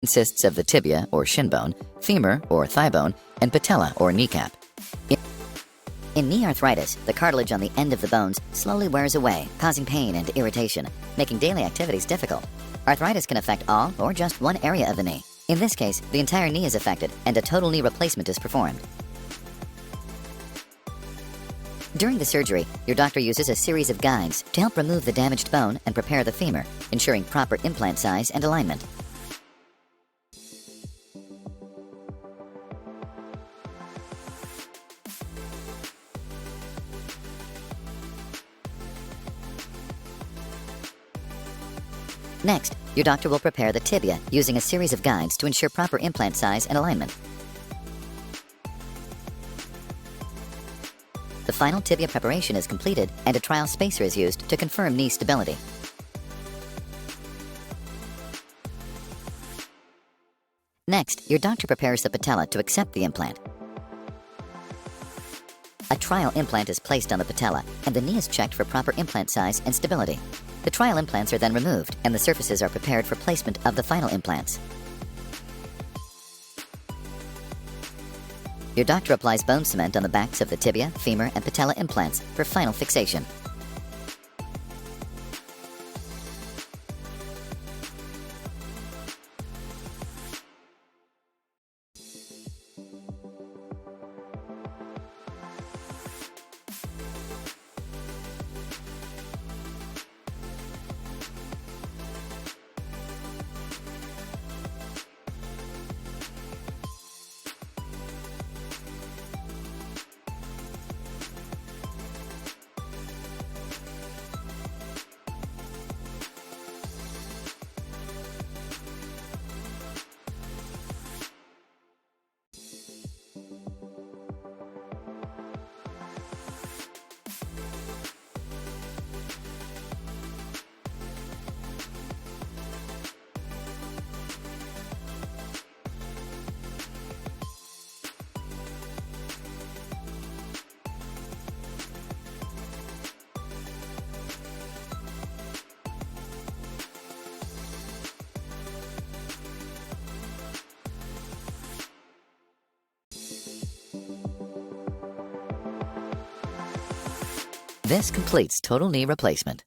consists of the tibia or shin bone, femur or thigh bone, and patella or kneecap. In knee arthritis, the cartilage on the end of the bones slowly wears away, causing pain and irritation, making daily activities difficult. Arthritis can affect all or just one area of the knee. In this case, the entire knee is affected and a total knee replacement is performed. During the surgery, your doctor uses a series of guides to help remove the damaged bone and prepare the femur, ensuring proper implant size and alignment. Next, your doctor will prepare the tibia using a series of guides to ensure proper implant size and alignment. The final tibia preparation is completed and a trial spacer is used to confirm knee stability. Next, your doctor prepares the patella to accept the implant. A trial implant is placed on the patella and the knee is checked for proper implant size and stability. The trial implants are then removed and the surfaces are prepared for placement of the final implants. Your doctor applies bone cement on the backs of the tibia, femur, and patella implants for final fixation. This completes total knee replacement.